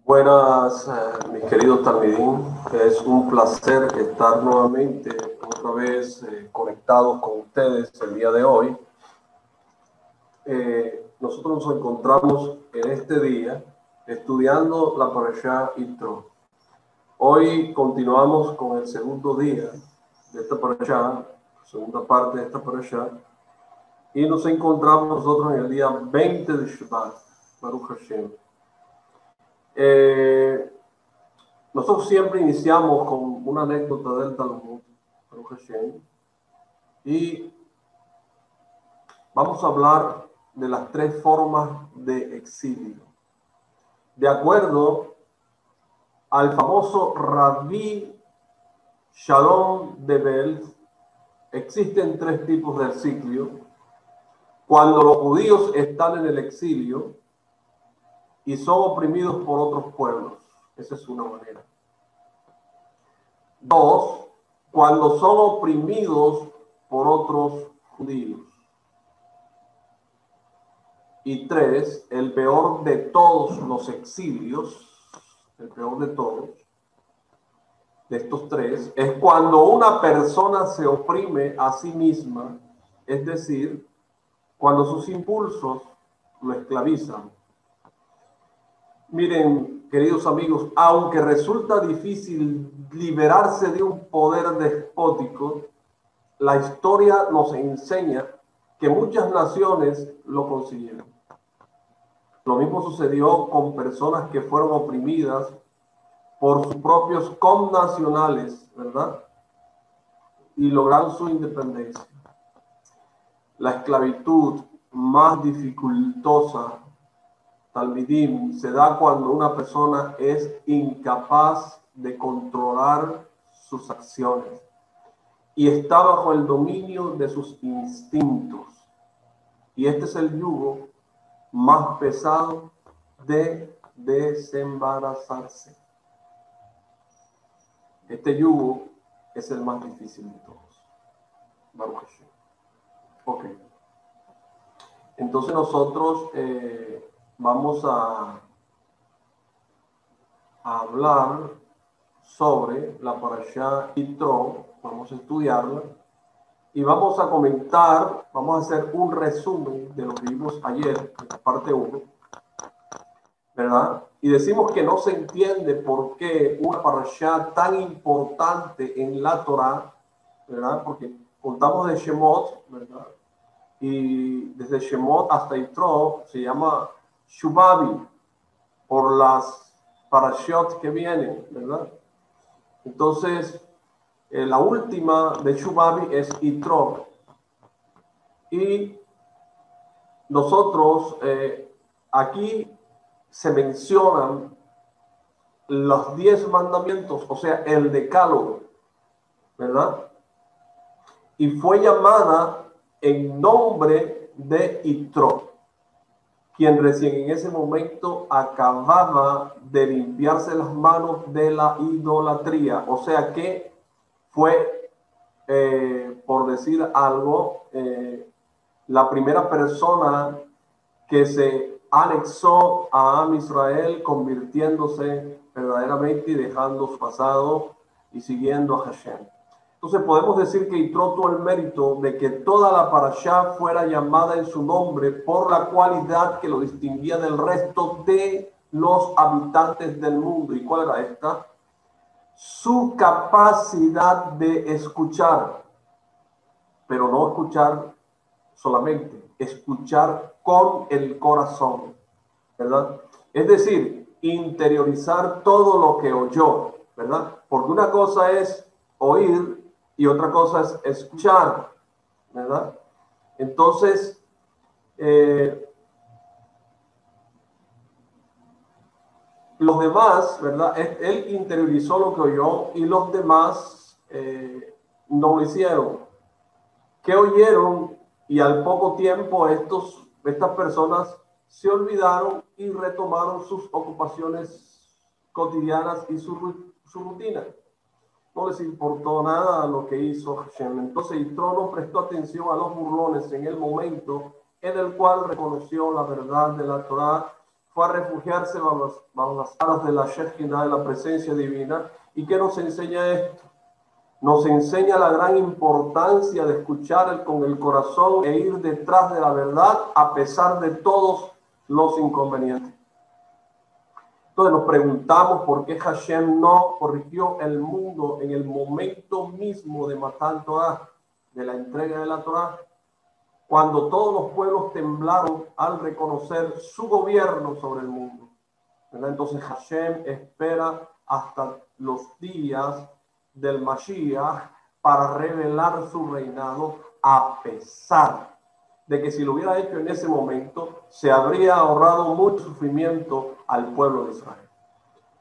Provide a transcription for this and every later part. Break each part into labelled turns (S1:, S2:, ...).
S1: Buenas, mis queridos Talmidín. Es un placer estar nuevamente otra vez conectados con ustedes el día de hoy. Nosotros nos encontramos en este día estudiando la Parashá Yitro. Hoy continuamos con el segundo día de esta Parashá, segunda parte de esta Parashá, y nos encontramos nosotros en el día 20 de Shabbat, Baruch Hashem. Nosotros siempre iniciamos con una anécdota del Talmud, Baruch Hashem, y vamos a hablar de las tres formas de exilio. De acuerdo al famoso Rabbi Shalom de Belz, existen tres tipos de exilio. Cuando los judíos están en el exilio y son oprimidos por otros pueblos. Esa es una manera. Dos, cuando son oprimidos por otros judíos. Y tres, el peor de todos los exilios, el peor de todos, de estos tres, es cuando una persona se oprime a sí misma, es decir, cuando sus impulsos lo esclavizan. Miren, queridos amigos, aunque resulta difícil liberarse de un poder despótico, la historia nos enseña que muchas naciones lo consiguieron. Lo mismo sucedió con personas que fueron oprimidas por sus propios connacionales, ¿verdad? Y lograron su independencia. La esclavitud más dificultosa, Talmidim, se da cuando una persona es incapaz de controlar sus acciones y está bajo el dominio de sus instintos. Y este es el yugo más pesado de desembarazarse. Este yugo es el más difícil de todos. Baruch Hashem. Ok. Entonces nosotros vamos a hablar sobre la Parashá Yitro. Vamos a estudiarla y vamos a comentar, vamos a hacer un resumen de lo que vimos ayer, en la parte 1, ¿verdad? Y decimos que no se entiende por qué una parashá tan importante en la Torá, ¿verdad? Porque contamos de Shemot, ¿verdad? Y desde Shemot hasta Yitro se llama Shubabi, por las parashot que vienen, ¿verdad? Entonces, la última de Shubabi es Yitro. Y nosotros aquí se mencionan los 10 mandamientos, o sea, el decálogo, ¿verdad? Y fue llamada en nombre de Yitro, quien recién en ese momento acababa de limpiarse las manos de la idolatría. O sea que fue, por decir algo, la primera persona que se anexó a Am Israel, convirtiéndose verdaderamente y dejando su pasado y siguiendo a Hashem. Entonces podemos decir que Yitro tuvo el mérito de que toda la parashá fuera llamada en su nombre por la cualidad que lo distinguía del resto de los habitantes del mundo. ¿Y cuál era esta? Su capacidad de escuchar, pero no escuchar solamente, escuchar con el corazón, ¿verdad? Es decir, interiorizar todo lo que oyó, ¿verdad? Porque una cosa es oír y otra cosa es escuchar, ¿verdad? Entonces, los demás, ¿verdad? Él interiorizó lo que oyó y los demás no lo hicieron. ¿Qué oyeron? Y al poco tiempo estas personas se olvidaron y retomaron sus ocupaciones cotidianas y su rutina. No les importó nada lo que hizo Hashem. Entonces Yitro no prestó atención a los burlones en el momento en el cual reconoció la verdad de la Torá fue a refugiarse bajo las alas de la Shekhinah, de la presencia divina. ¿Y qué nos enseña esto? Nos enseña la gran importancia de escuchar con el corazón e ir detrás de la verdad a pesar de todos los inconvenientes. Entonces nos preguntamos por qué Hashem no corrigió el mundo en el momento mismo de matar Torah, de la entrega de la Torah, cuando todos los pueblos temblaron al reconocer su gobierno sobre el mundo. ¿Verdad? Entonces Hashem espera hasta los días del Mashiach para revelar su reinado, a pesar de que si lo hubiera hecho en ese momento, se habría ahorrado mucho sufrimiento al pueblo de Israel.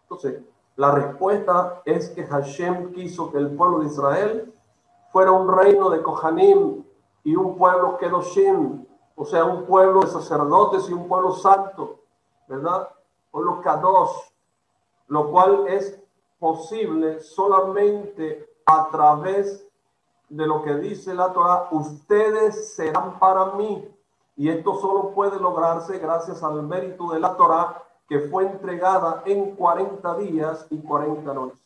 S1: Entonces, la respuesta es que Hashem quiso que el pueblo de Israel fuera un reino de Kohanim y un pueblo Kedoshim, o sea, un pueblo de sacerdotes y un pueblo santo, ¿verdad? Pueblo Kadosh, lo cual es posible solamente a través de lo que dice la Torah: ustedes serán para mí. Y esto solo puede lograrse gracias al mérito de la Torah, que fue entregada en 40 días y 40 noches.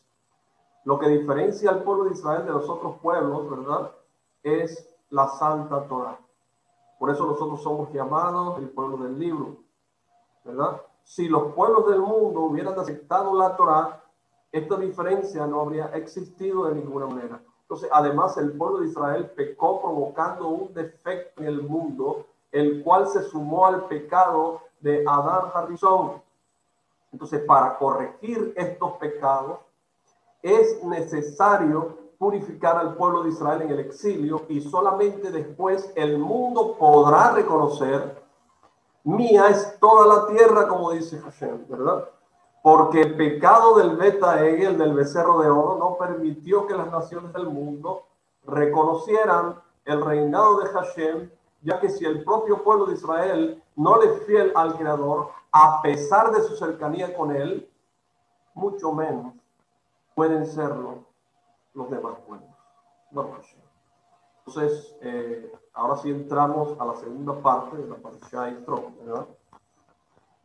S1: Lo que diferencia al pueblo de Israel de los otros pueblos, ¿verdad?, es la Santa Torah. Por eso nosotros somos llamados el pueblo del libro, ¿verdad? Si los pueblos del mundo hubieran aceptado la Torah, esta diferencia no habría existido de ninguna manera. Entonces, además, el pueblo de Israel pecó provocando un defecto en el mundo, el cual se sumó al pecado de Adán Harrison. Entonces, para corregir estos pecados, es necesario purificar al pueblo de Israel en el exilio, y solamente después el mundo podrá reconocer: mía es toda la tierra, como dice Hashem, ¿verdad? Porque el pecado del Beta Egel, del becerro de oro, no permitió que las naciones del mundo reconocieran el reinado de Hashem, ya que si el propio pueblo de Israel no le es fiel al Creador, a pesar de su cercanía con él, mucho menos pueden serlo los demás pueblos. Bueno, entonces, ahora sí entramos a la segunda parte de la Parashá Yitro, ¿verdad?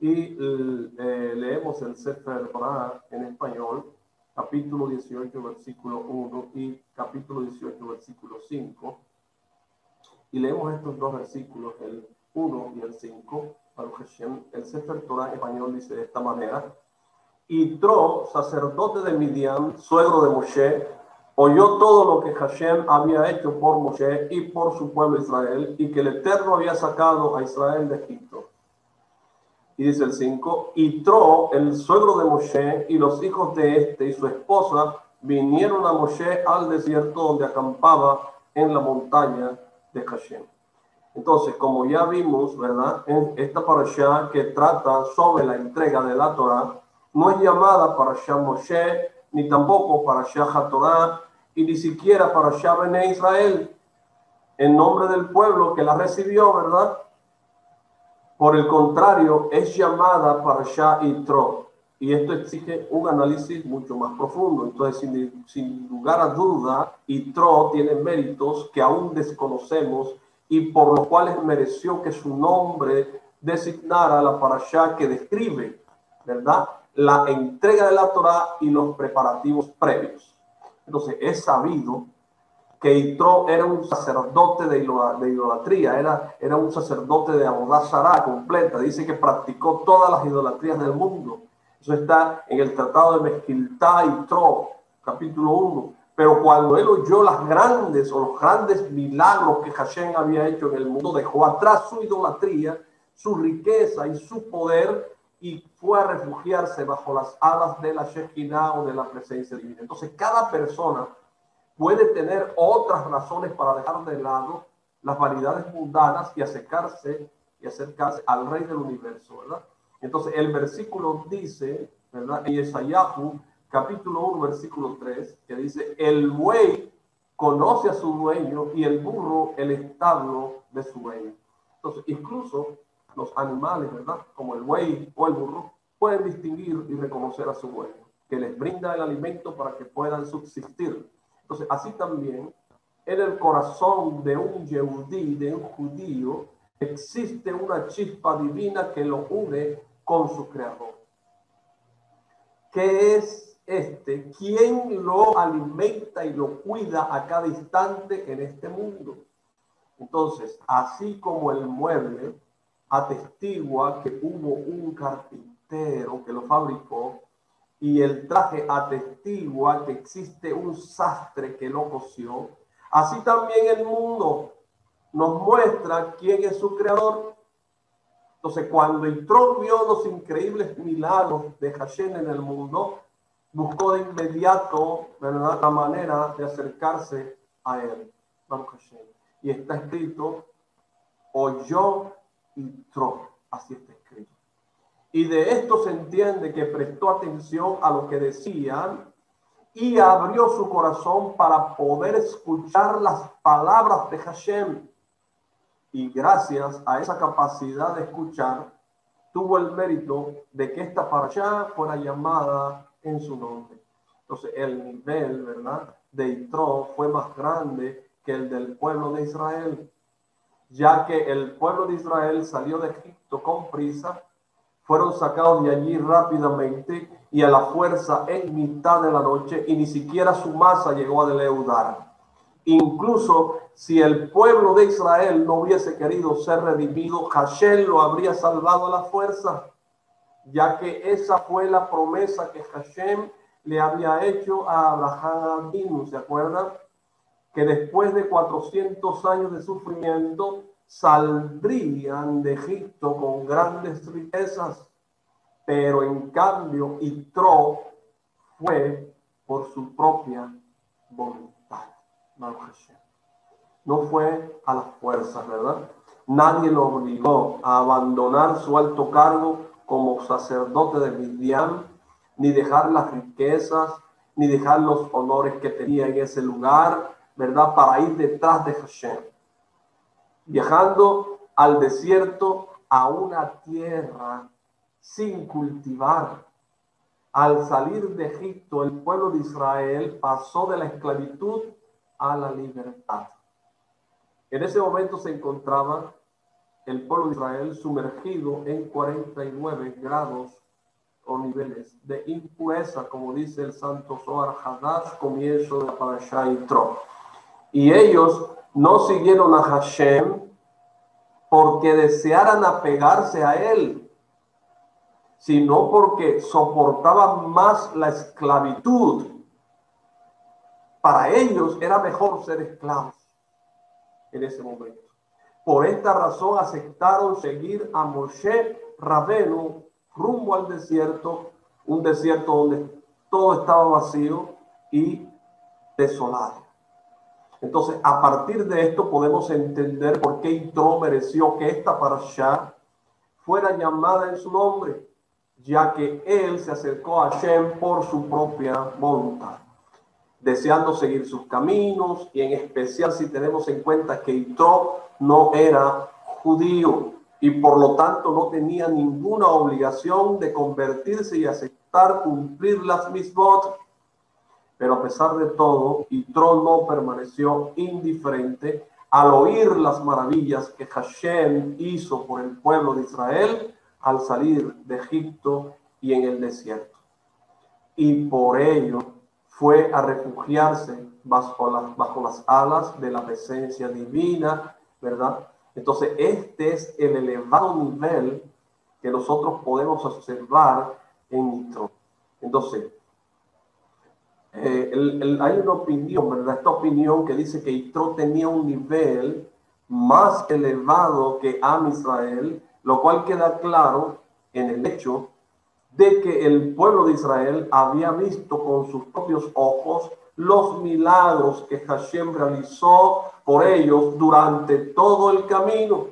S1: Y leemos el Sefer Torah en español, capítulo 18, versículo 1 y capítulo 18, versículo 5. Y leemos estos dos versículos, el 1 y el 5. El Sefer Torah en español dice de esta manera: Yitro, sacerdote de Midian, suegro de Moshe, oyó todo lo que Hashem había hecho por Moshe y por su pueblo Israel, y que el Eterno había sacado a Israel de Egipto. Y dice el 5: Yitro, el suegro de Moshe, y los hijos de este y su esposa vinieron a Moshe al desierto, donde acampaba en la montaña de Hashem. Entonces, como ya vimos, ¿verdad?, en esta parashá que trata sobre la entrega de la Torah, no es llamada parashá Moshe, ni tampoco parashá HaTorah, y ni siquiera parashá Bene Israel, en nombre del pueblo que la recibió, ¿verdad? Por el contrario, es llamada parashá Yitro, y esto exige un análisis mucho más profundo. Entonces, sin lugar a duda, Yitro tiene méritos que aún desconocemos y por los cuales mereció que su nombre designara la parashá que describe, ¿verdad?, la entrega de la Torah y los preparativos previos. Entonces, es sabido que Yitro era un sacerdote de idolatría, era un sacerdote de Abodá Zará completa. Dice que practicó todas las idolatrías del mundo. Eso está en el tratado de Mezquiltá Yitro, capítulo 1. Pero cuando él oyó los grandes milagros que Hashem había hecho en el mundo, dejó atrás su idolatría, su riqueza y su poder, y fue a refugiarse bajo las alas de la Shekhinah, o de la presencia divina. Entonces, cada persona puede tener otras razones para dejar de lado las vanidades mundanas y acercarse al Rey del Universo, ¿verdad? Entonces, el versículo dice, ¿verdad?, en Yesayahu, capítulo 1, versículo 3, que dice: el buey conoce a su dueño y el burro el establo de su dueño. Entonces, incluso los animales, ¿verdad?, como el buey o el burro, pueden distinguir y reconocer a su dueño, que les brinda el alimento para que puedan subsistir. Entonces, así también, en el corazón de un yehudí, de un judío, existe una chispa divina que lo une con su creador. ¿Qué es este? ¿Quién lo alimenta y lo cuida a cada instante en este mundo? Entonces, así como el mueble atestigua que hubo un carpintero que lo fabricó, y el traje atestigua que existe un sastre que lo cosió, así también el mundo nos muestra quién es su creador. Entonces, cuando Yitro vio los increíbles milagros de Hashem en el mundo, buscó de inmediato, ¿verdad?, la manera de acercarse a él. Y está escrito, oyó Yitro, así está escrito. Y de esto se entiende que prestó atención a lo que decían y abrió su corazón para poder escuchar las palabras de Hashem. Y gracias a esa capacidad de escuchar, tuvo el mérito de que esta parashá fuera llamada en su nombre. Entonces, el nivel, ¿verdad?, de Yitro fue más grande que el del pueblo de Israel, ya que el pueblo de Israel salió de Egipto con prisa, fueron sacados de allí rápidamente y a la fuerza en mitad de la noche, y ni siquiera su masa llegó a deleudar. Incluso si el pueblo de Israel no hubiese querido ser redimido, Hashem lo habría salvado a la fuerza, ya que esa fue la promesa que Hashem le había hecho a Abraham Avinu, ¿se acuerdan? Que después de 400 años de sufrimiento saldrían de Egipto con grandes riquezas, pero en cambio Yitro fue por su propia voluntad. No fue a las fuerzas, ¿verdad? Nadie lo obligó a abandonar su alto cargo como sacerdote de Midian, ni dejar las riquezas, ni dejar los honores que tenía en ese lugar, ¿verdad?, para ir detrás de Hashem. Viajando al desierto, a una tierra sin cultivar. Al salir de Egipto, el pueblo de Israel pasó de la esclavitud a la libertad. En ese momento se encontraba el pueblo de Israel sumergido en 49 grados o niveles de impureza, como dice el Santo Zohar Hadash, comienzo de la Parashá Yitro. Y ellos no siguieron a Hashem porque desearan apegarse a él, sino porque soportaban más la esclavitud. Para ellos era mejor ser esclavos en ese momento. Por esta razón aceptaron seguir a Moshe Rabenu rumbo al desierto, un desierto donde todo estaba vacío y desolado. Entonces, a partir de esto podemos entender por qué Yitro mereció que esta parashá fuera llamada en su nombre, ya que él se acercó a Hashem por su propia voluntad, deseando seguir sus caminos, y en especial si tenemos en cuenta que Yitro no era judío y por lo tanto no tenía ninguna obligación de convertirse y aceptar cumplir las misbot. Pero a pesar de todo, Yitro no permaneció indiferente al oír las maravillas que Hashem hizo por el pueblo de Israel al salir de Egipto y en el desierto. Y por ello fue a refugiarse bajo las alas de la presencia divina, ¿verdad? Entonces, este es el elevado nivel que nosotros podemos observar en Yitro. Entonces, hay una opinión, ¿verdad? Esta opinión que dice que Yitro tenía un nivel más elevado que Am Israel, lo cual queda claro en el hecho de que el pueblo de Israel había visto con sus propios ojos los milagros que Hashem realizó por ellos durante todo el camino.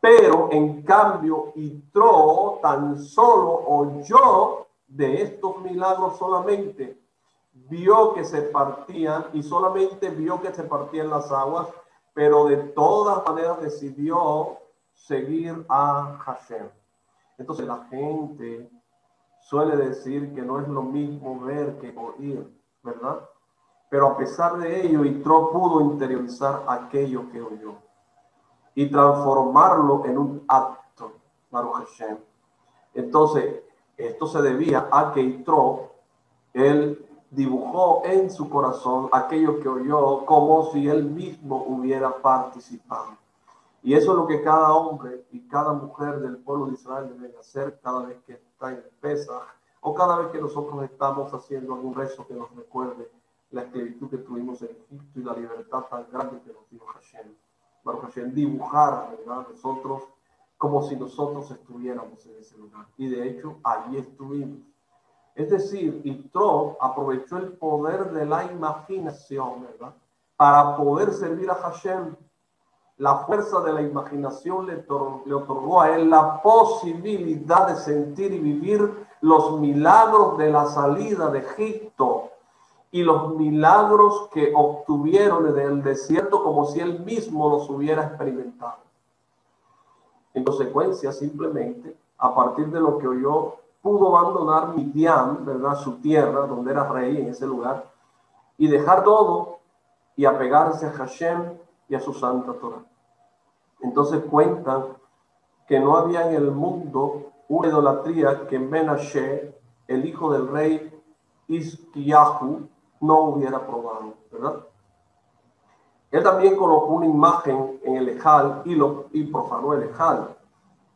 S1: Pero en cambio, Yitro tan solo oyó de estos milagros solamente. Vio que se partían y solamente vio que se partían las aguas, pero de todas maneras decidió seguir a Hashem. Entonces la gente suele decir que no es lo mismo ver que oír, ¿verdad? Pero a pesar de ello, Yitro pudo interiorizar aquello que oyó y transformarlo en un acto, Baruch Hashem. Entonces, esto se debía a que Yitro, él dibujó en su corazón aquello que oyó como si él mismo hubiera participado. Y eso es lo que cada hombre y cada mujer del pueblo de Israel deben hacer cada vez que está en Pesaj o cada vez que nosotros estamos haciendo algún rezo que nos recuerde la esclavitud que tuvimos en Egipto y la libertad tan grande que nos dio Hashem. Baruch Hashem, dibujar, ¿verdad? Nosotros como si nosotros estuviéramos en ese lugar. Y de hecho, allí estuvimos. Es decir, Yitro aprovechó el poder de la imaginación, ¿verdad? Para poder servir a Hashem. La fuerza de la imaginación le otorgó a él la posibilidad de sentir y vivir los milagros de la salida de Egipto y los milagros que obtuvieron en el desierto como si él mismo los hubiera experimentado. En consecuencia, simplemente, a partir de lo que oyó, pudo abandonar Midian, ¿verdad? Su tierra, donde era rey en ese lugar, y dejar todo y apegarse a Hashem y a su santa Torah. Entonces cuentan que no había en el mundo una idolatría que Menashe, el hijo del rey Hizkiyahu, no hubiera probado, ¿verdad? Él también colocó una imagen en el Ejal y profanó el Ejal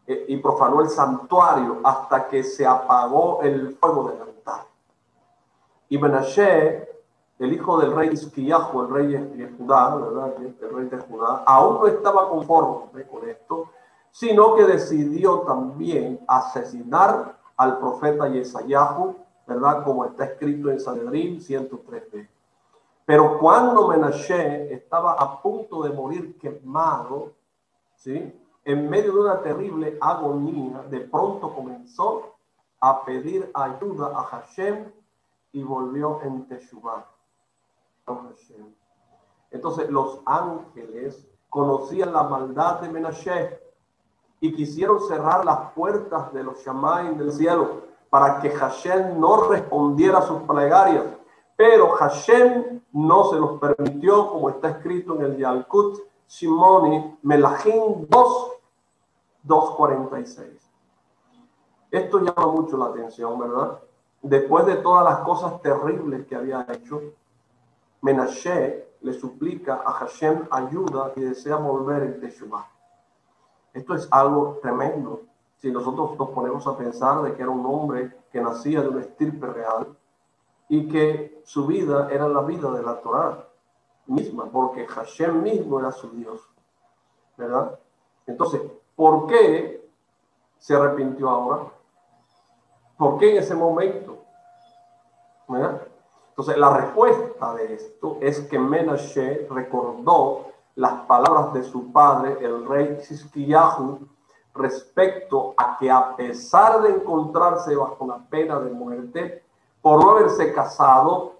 S1: y profanó el santuario hasta que se apagó el fuego del altar. Y Menashe, el hijo del rey Hizkiyahu, el rey de Judá, ¿verdad? El rey de Judá, aún no estaba conforme con esto, sino que decidió también asesinar al profeta Yesayahu, ¿verdad? Como está escrito en Sanedrín 103b. Pero cuando Menashe estaba a punto de morir quemado, ¿sí? En medio de una terrible agonía, de pronto comenzó a pedir ayuda a Hashem y volvió en Teshuvah. Entonces los ángeles conocían la maldad de Menashe y quisieron cerrar las puertas de los Shamayim del cielo para que Hashem no respondiera a sus plegarias. Pero Hashem no se los permitió, como está escrito en el Yalkut Shimoni, Melahim 2:46. Esto llama mucho la atención, ¿verdad? Después de todas las cosas terribles que había hecho, Menashe le suplica a Hashem ayuda y desea volver en Teshuvah. Esto es algo tremendo. Si nosotros nos ponemos a pensar de que era un hombre que nacía de una estirpe real y que su vida era la vida de la Torá misma, porque Hashem mismo era su Dios, ¿verdad? Entonces, ¿por qué se arrepintió ahora? ¿Por qué en ese momento? ¿Verdad? Entonces, la respuesta de esto es que Menashe recordó las palabras de su padre, el rey Hizkiyahu, respecto a que a pesar de encontrarse bajo la pena de muerte, por no haberse casado,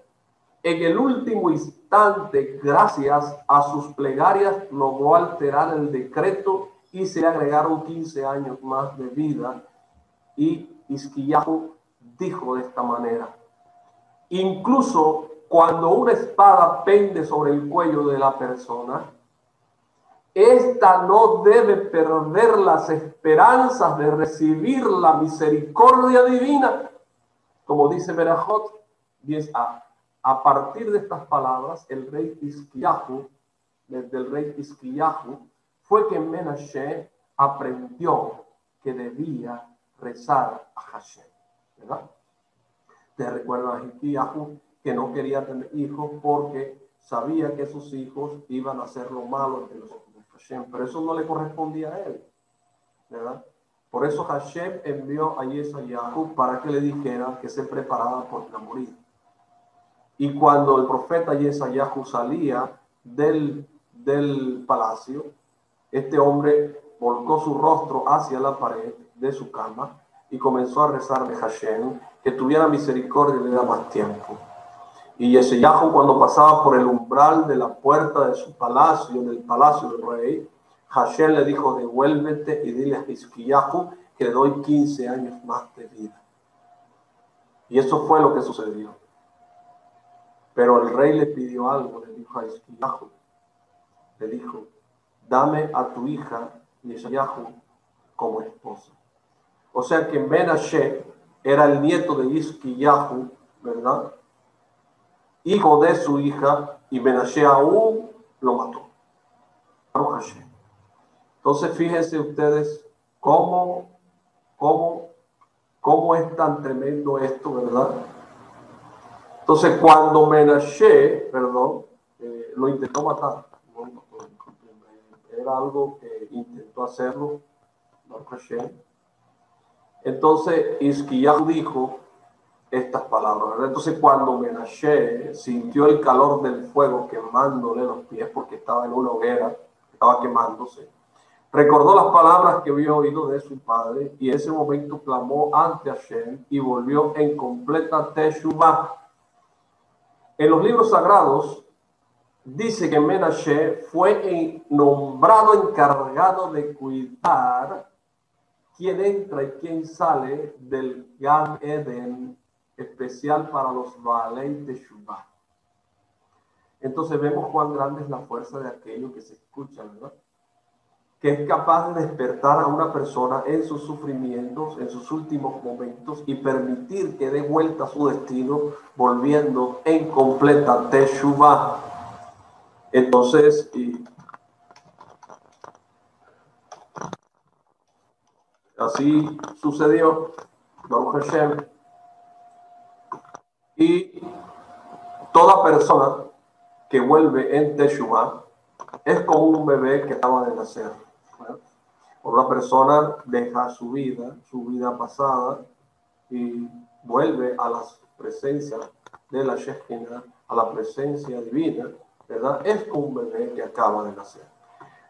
S1: en el último instante, gracias a sus plegarias, logró alterar el decreto y se agregaron 15 años más de vida. Y Hizkiyahu dijo de esta manera: incluso cuando una espada pende sobre el cuello de la persona, esta no debe perder las esperanzas de recibir la misericordia divina. Como dice Berajot 10a. A partir de estas palabras, el rey Hizkiyahu, desde el rey Hizkiyahu, fue que Menashe aprendió que debía rezar a Hashem, ¿verdad? Te recuerdan a Hizkiyahu que no quería tener hijos porque sabía que sus hijos iban a hacer lo malo ante los ojos de Hashem, pero eso no le correspondía a él, ¿verdad? Por eso Hashem envió a Yesayahu para que le dijera que se preparara por morir. Y cuando el profeta Yesayahu salía del palacio, este hombre volcó su rostro hacia la pared de su cama y comenzó a rezar de Hashem que tuviera misericordia y le diera más tiempo. Y Yesayahu, cuando pasaba por el umbral de la puerta de su palacio, del palacio del rey, Hashem le dijo: devuélvete y dile a Hizkiyahu que le doy 15 años más de vida. Y eso fue lo que sucedió. Pero el rey le pidió algo, le dijo a Hizkiyahu, le dijo: dame a tu hija Yesayahu como esposa. O sea que Menashe era el nieto de Isquiyahu, ¿verdad? Hijo de su hija, y Menashe aún lo mató. Entonces fíjense ustedes cómo, cómo, cómo es tan tremendo esto, ¿verdad? Entonces cuando Menashe, perdón, lo intentó matar, ¿no? Era algo que intentó hacerlo, Menashe. Entonces Isquiyahu dijo estas palabras, ¿verdad? Entonces cuando Menashe sintió el calor del fuego quemándole los pies porque estaba en una hoguera, estaba quemándose, recordó las palabras que había oído de su padre y en ese momento clamó ante Hashem y volvió en completa teshuvah. En los libros sagrados dice que Menashe fue nombrado encargado de cuidar quién entra y quién sale del Gan Eden especial para los Baalei Teshuvah. Entonces vemos cuán grande es la fuerza de aquello que se escucha, ¿verdad? Que es capaz de despertar a una persona en sus sufrimientos, en sus últimos momentos y permitir que dé vuelta a su destino volviendo en completa Teshuvah. Entonces, así sucedió, Baruch Hashem, y toda persona que vuelve en Teshuvah es como un bebé que acaba de nacer. Una persona deja su vida pasada, y vuelve a la presencia de la Shekhinah, a la presencia divina, ¿verdad? Es como un bebé que acaba de nacer.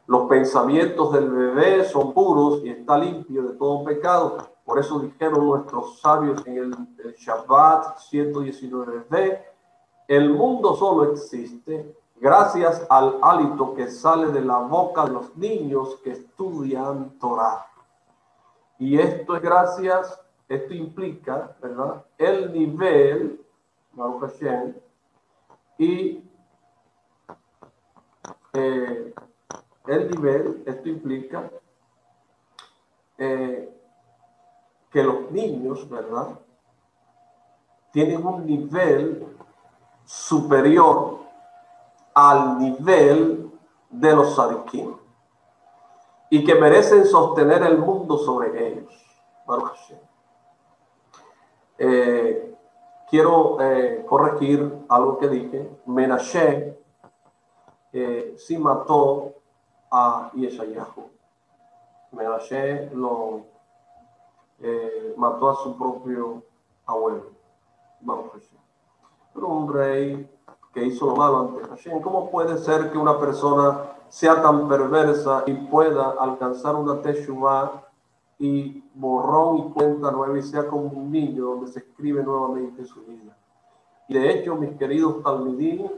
S1: Los pensamientos del bebé son puros y está limpio de todo pecado. Por eso dijeron nuestros sabios en el Shabbat 119b, el mundo solo existe gracias al hálito que sale de la boca de los niños que estudian Torah. Y esto es gracias, esto implica, ¿verdad?, el nivel, Baruch Hashem, y el nivel, esto implica que los niños, ¿verdad?, tienen un nivel superior al nivel de los sadiquim y que merecen sostener el mundo sobre ellos. Baruch Hashem. Quiero corregir algo que dije. Menashe sí mató a Yeshayahu. Menashe lo mató a su propio abuelo. Baruch Hashem. Pero un rey que hizo lo malo ante Hashem, ¿cómo puede ser que una persona sea tan perversa y pueda alcanzar una teshuvah y borrón y cuenta nueva y sea como un niño donde se escribe nuevamente su vida? Y de hecho, mis queridos talmidín,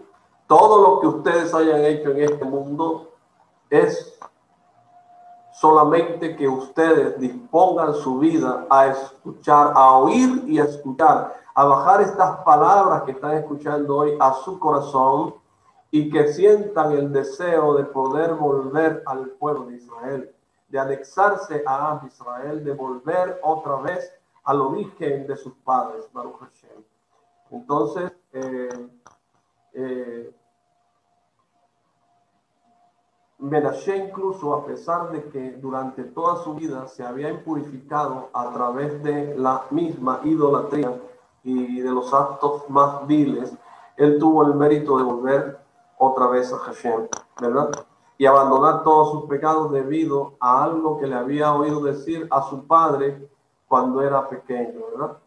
S1: todo lo que ustedes hayan hecho en este mundo es solamente que ustedes dispongan su vida a escuchar, a oír y a escuchar, a bajar estas palabras que están escuchando hoy a su corazón y que sientan el deseo de poder volver al pueblo de Israel, de anexarse a Israel, de volver otra vez al origen de sus padres, Baruch Hashem. Entonces, Menashe, incluso a pesar de que durante toda su vida se había impurificado a través de la misma idolatría y de los actos más viles, él tuvo el mérito de volver otra vez a Hashem, ¿verdad? Y abandonar todos sus pecados debido a algo que le había oído decir a su padre cuando era pequeño, ¿verdad?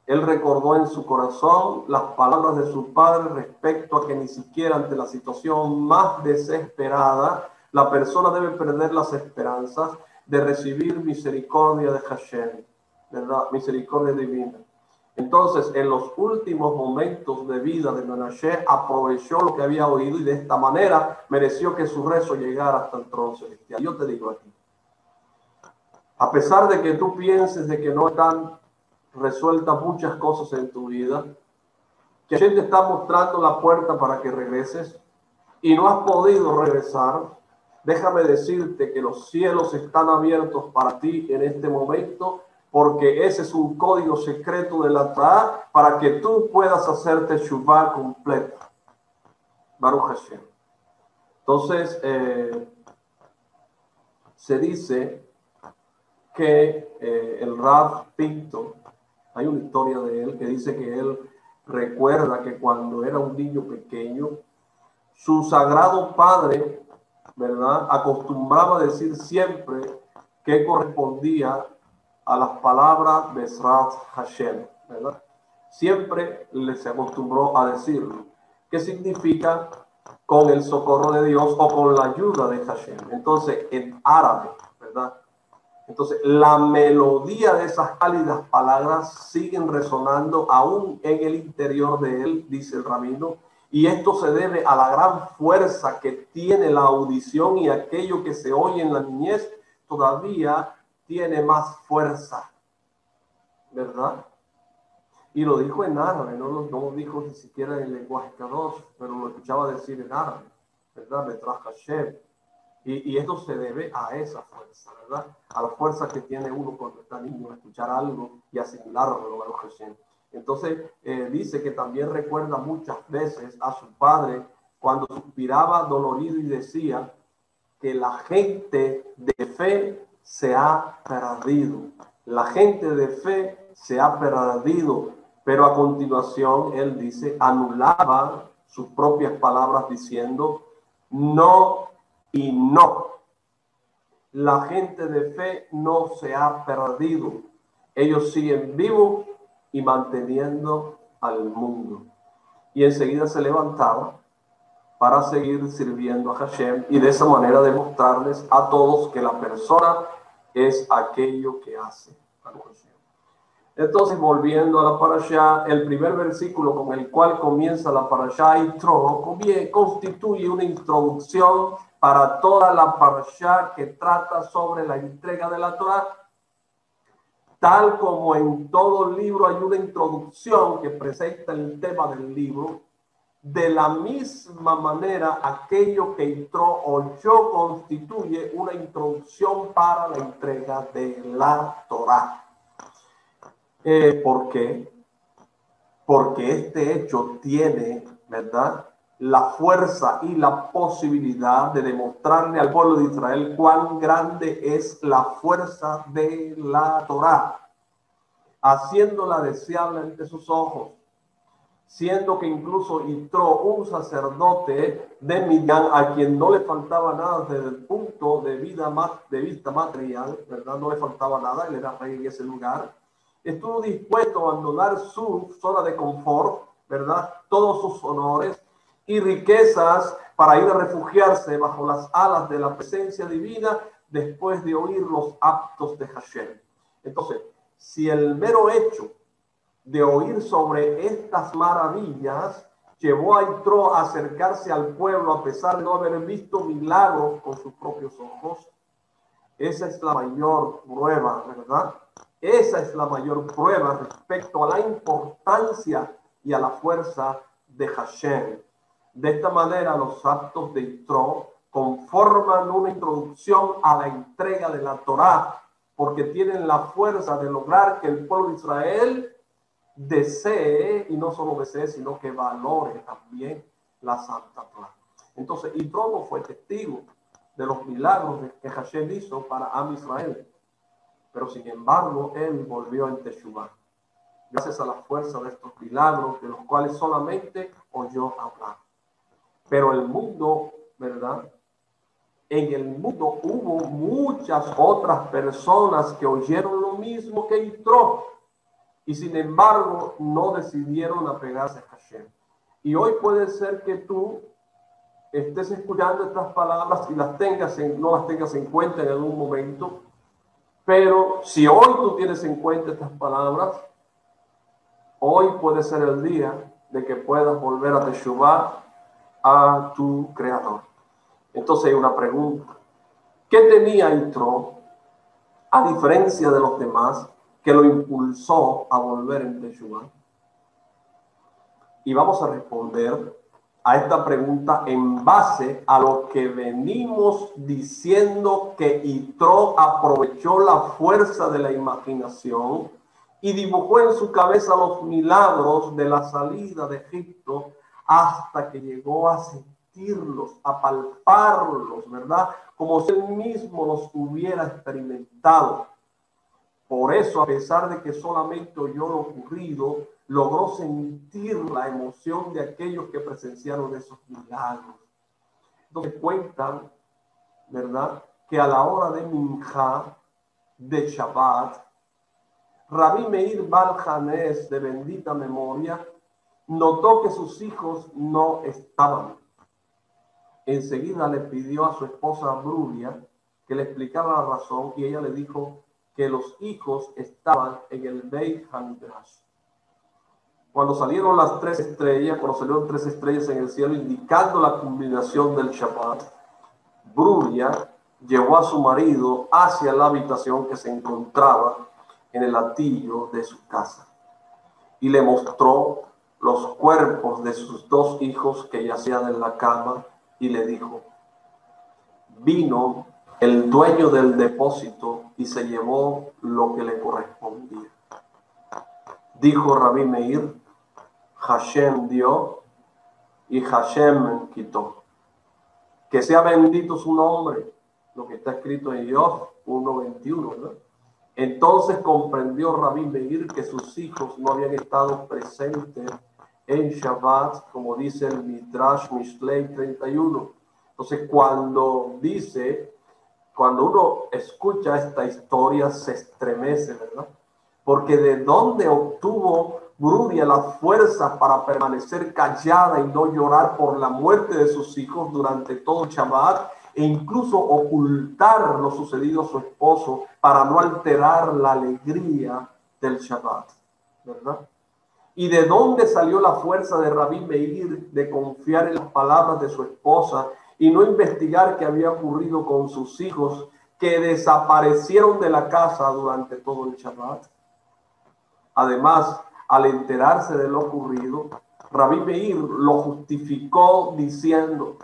S1: Él recordó en su corazón las palabras de su padre respecto a que ni siquiera ante la situación más desesperada la persona debe perder las esperanzas de recibir misericordia de Hashem, ¿verdad? Misericordia divina. Entonces, en los últimos momentos de vida de Menashe, aprovechó lo que había oído y de esta manera mereció que su rezo llegara hasta el trono celestial. Yo te digo aquí, a pesar de que tú pienses de que no están resueltas muchas cosas en tu vida, que Hashem te está mostrando la puerta para que regreses y no has podido regresar, déjame decirte que los cielos están abiertos para ti en este momento porque ese es un código secreto de la Torah para que tú puedas hacer teshuvah completa. Baruch Hashem. Entonces, se dice que el Rav Pinto, hay una historia de él que dice que él recuerda que cuando era un niño pequeño, su sagrado padre, ¿verdad?, acostumbraba a decir siempre que correspondía a las palabras Besrat Hashem, ¿verdad? Siempre se acostumbró a decirlo. ¿Qué significa? Con el socorro de Dios o con la ayuda de Hashem. Entonces, en árabe, ¿verdad? Entonces, la melodía de esas cálidas palabras siguen resonando aún en el interior de él, dice el rabino, y esto se debe a la gran fuerza que tiene la audición, y aquello que se oye en la niñez todavía tiene más fuerza, ¿verdad? Y lo dijo en árabe, no lo dijo ni siquiera en lenguaje kadosh, pero lo escuchaba decir en árabe, ¿verdad? Betrach Hashem. Y esto se debe a esa fuerza, ¿verdad? A la fuerza que tiene uno cuando está niño, a escuchar algo y asimilarlo a los Hashem. Entonces, dice que también recuerda muchas veces a su padre cuando suspiraba dolorido y decía que la gente de fe se ha perdido. La gente de fe se ha perdido. Pero a continuación, él dice, anulaba sus propias palabras diciendo, no y no. La gente de fe no se ha perdido. Ellos siguen vivos y manteniendo al mundo. Y enseguida se levantaba para seguir sirviendo a Hashem y de esa manera demostrarles a todos que la persona es aquello que hace. Entonces, volviendo a la parashá, el primer versículo con el cual comienza la parashá Yitro constituye una introducción para toda la parashá que trata sobre la entrega de la Torá. Tal como en todo libro hay una introducción que presenta el tema del libro, de la misma manera aquello que Yitro oyó constituye una introducción para la entrega de la Torá. ¿Por qué? Porque este hecho tiene, ¿verdad?, la fuerza y la posibilidad de demostrarle al pueblo de Israel cuán grande es la fuerza de la Torá, haciéndola deseable ante sus ojos, siendo que incluso Yitro, un sacerdote de Midian, a quien no le faltaba nada desde el punto de vista material, ¿verdad?, no le faltaba nada, él era rey en ese lugar, estuvo dispuesto a abandonar su zona de confort, ¿verdad?, todos sus honores y riquezas para ir a refugiarse bajo las alas de la presencia divina después de oír los actos de Hashem. Entonces, si el mero hecho de oír sobre estas maravillas llevó a Yitro a acercarse al pueblo a pesar de no haber visto milagros con sus propios ojos, esa es la mayor prueba, ¿verdad? Esa es la mayor prueba respecto a la importancia y a la fuerza de Hashem. De esta manera, los actos de Yitro conforman una introducción a la entrega de la Torá, porque tienen la fuerza de lograr que el pueblo de Israel desee, y no solo desee, sino que valore también la Santa Torá. Entonces, Yitro no fue testigo de los milagros que Hashem hizo para Am Israel, pero sin embargo, él volvió en Teshuvah, gracias a la fuerza de estos milagros, de los cuales solamente oyó hablar. Pero el mundo, ¿verdad? En el mundo hubo muchas otras personas que oyeron lo mismo que Yitro, y sin embargo no decidieron apegarse a Hashem. Y hoy puede ser que tú estés escuchando estas palabras y no las tengas en cuenta en algún momento, pero si hoy tú tienes en cuenta estas palabras, hoy puede ser el día de que puedas volver a Teshuvah a tu Creador. Entonces hay una pregunta: ¿qué tenía Yitro, a diferencia de los demás, que lo impulsó a volver en Teshuvah? Y vamos a responder a esta pregunta en base a lo que venimos diciendo, que Yitro aprovechó la fuerza de la imaginación y dibujó en su cabeza los milagros de la salida de Egipto hasta que llegó a sentirlos, a palparlos, ¿verdad? Como si él mismo los hubiera experimentado. Por eso, a pesar de que solamente oyó lo ocurrido, logró sentir la emoción de aquellos que presenciaron esos milagros. Entonces cuentan, ¿verdad?, que a la hora de Minjá, de Shabbat, Rabí Meir Baal Hanés, de bendita memoria, notó que sus hijos no estaban. Enseguida le pidió a su esposa Brulia que le explicara la razón, y ella le dijo que los hijos estaban en el Beit HaMidrash. Cuando salieron las 3 estrellas, cuando salieron 3 estrellas en el cielo, indicando la culminación del Shabbat, Brulia llevó a su marido hacia la habitación que se encontraba en el atillo de su casa y le mostró los cuerpos de sus 2 hijos que yacían en la cama y le dijo: vino el dueño del depósito y se llevó lo que le correspondía. Dijo Rabí Meir: Hashem dio y Hashem quitó. Que sea bendito su nombre, lo que está escrito en Job 1:21, ¿verdad? Entonces comprendió Rabí Meir que sus hijos no habían estado presentes en Shabbat, como dice el Midrash Mishlei 31. Entonces cuando uno escucha esta historia se estremece, ¿verdad? Porque de dónde obtuvo Brulia la fuerza para permanecer callada y no llorar por la muerte de sus hijos durante todo el Shabbat, e incluso ocultar lo sucedido a su esposo para no alterar la alegría del Shabbat, ¿verdad? ¿Y de dónde salió la fuerza de Rabí Meir de confiar en las palabras de su esposa y no investigar qué había ocurrido con sus hijos que desaparecieron de la casa durante todo el Shabbat? Además, al enterarse de lo ocurrido, Rabí Meir lo justificó diciendo: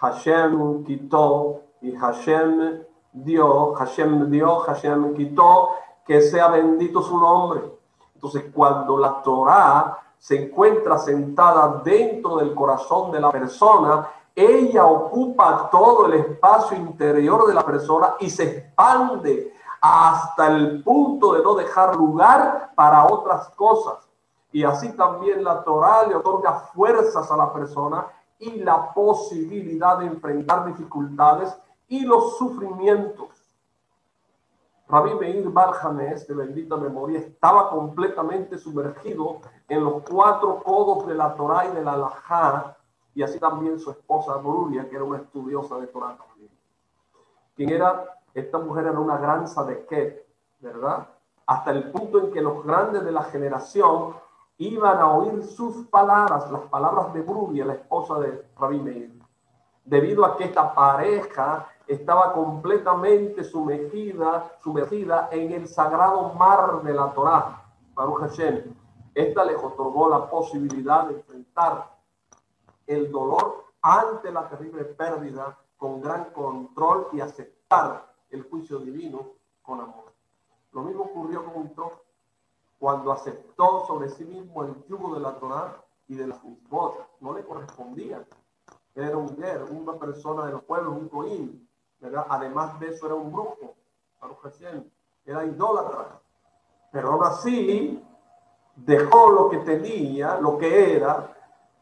S1: Hashem quitó y Hashem dio, Hashem quitó, que sea bendito su nombre. Entonces, cuando la Torá se encuentra sentada dentro del corazón de la persona, ella ocupa todo el espacio interior de la persona y se expande hasta el punto de no dejar lugar para otras cosas. Y así también la Torá le otorga fuerzas a la persona y la posibilidad de enfrentar dificultades y los sufrimientos. Rabí Meir Baal Hanés, de bendita memoria, estaba completamente sumergido en los 4 codos de la Torá y de la Halajá, y así también su esposa Brulia, que era una estudiosa de Torá también. ¿Quién era? Esta mujer era una gran Sadeket, ¿verdad? Hasta el punto en que los grandes de la generación iban a oír sus palabras, las palabras de Brulia, la esposa de Rabí Meir, debido a que esta pareja estaba completamente sumergida en el sagrado mar de la Torá, Baruch Hashem. Esta les otorgó la posibilidad de enfrentar el dolor ante la terrible pérdida con gran control y aceptar el juicio divino con amor. Lo mismo ocurrió con Yitro cuando aceptó sobre sí mismo el yugo de la Torá y de las mitzvot. No le correspondía. Él era un ger, una persona de los pueblos, un coín, ¿verdad? Además de eso era un brujo, era idólatra. Pero aún así dejó lo que tenía, lo que era,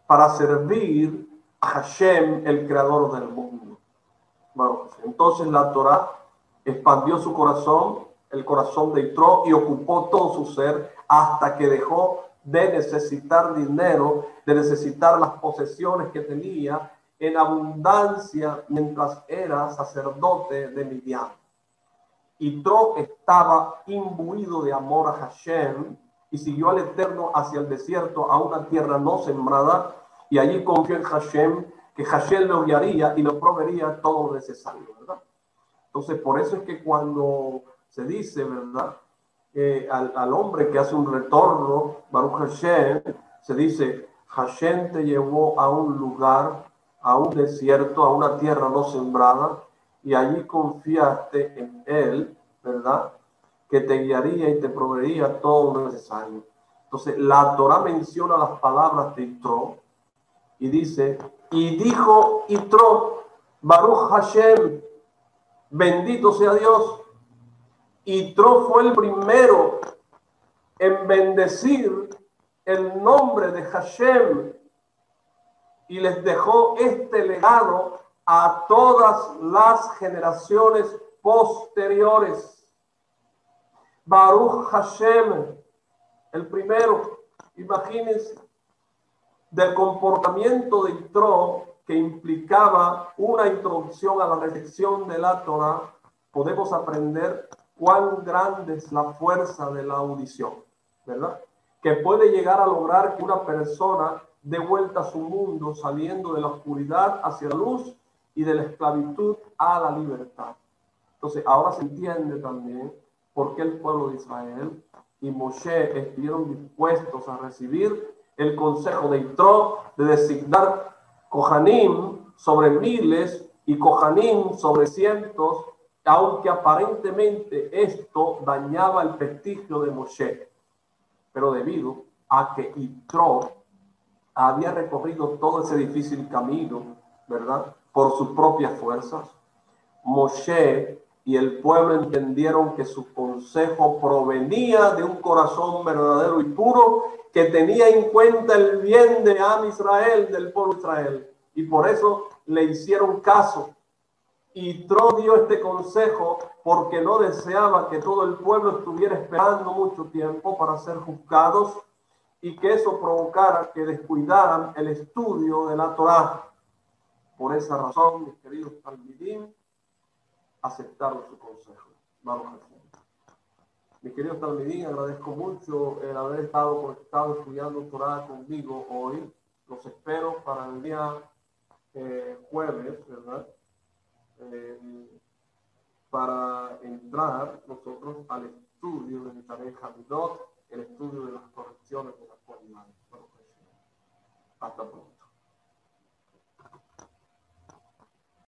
S1: para servir a Hashem, el creador del mundo. Bueno, entonces la Torá expandió su corazón, el corazón de Yitro, y ocupó todo su ser hasta que dejó de necesitar dinero, de necesitar las posesiones que tenía en abundancia mientras era sacerdote de Midian. Yitro estaba imbuido de amor a Hashem y siguió al Eterno hacia el desierto, a una tierra no sembrada, y allí confió en Hashem, que Hashem lo guiaría y lo proveería todo lo necesario, ¿verdad? Entonces, por eso es que cuando se dice, ¿verdad?, al hombre que hace un retorno, Baruch Hashem, se dice: Hashem te llevó a un lugar, a un desierto, a una tierra no sembrada, y allí confiaste en Él, ¿verdad? Que te guiaría y te proveería todo lo necesario. Entonces, la Torah menciona las palabras de Yitro y dice, y dijo Yitro, Baruch Hashem, bendito sea Dios. Yitro fue el primero en bendecir el nombre de Hashem y les dejó este legado a todas las generaciones posteriores. Baruch Hashem, el primero. Imagínense, del comportamiento de Yitro, que implicaba una introducción a la recepción de la Torah, podemos aprender cuán grande es la fuerza de la audición, ¿verdad? Que puede llegar a lograr que una persona dé vuelta a su mundo saliendo de la oscuridad hacia la luz y de la esclavitud a la libertad. Entonces, ahora se entiende también por qué el pueblo de Israel y Moshe estuvieron dispuestos a recibir el consejo de Yitro de designar Kohanim sobre miles y Kohanim sobre cientos, aunque aparentemente esto dañaba el prestigio de Moshe. Pero debido a que Yitro había recorrido todo ese difícil camino, ¿verdad? Por sus propias fuerzas, Moshe y el pueblo entendieron que su consejo provenía de un corazón verdadero y puro que tenía en cuenta el bien de Am Israel, del pueblo de Israel. Y por eso le hicieron caso. Y Yitro dio este consejo porque no deseaba que todo el pueblo estuviera esperando mucho tiempo para ser juzgados y que eso provocara que descuidaran el estudio de la Torá. Por esa razón, mis queridos talmidim, aceptaron su consejo. Vamos a hacer. Mis queridos talmidim, agradezco mucho el haber estado conectado estudiando Torah conmigo hoy. Los espero para el día jueves, ¿verdad? Para entrar nosotros al estudio de Mitareh Hamidot, el estudio de las correcciones de las cualidades. Hasta pronto.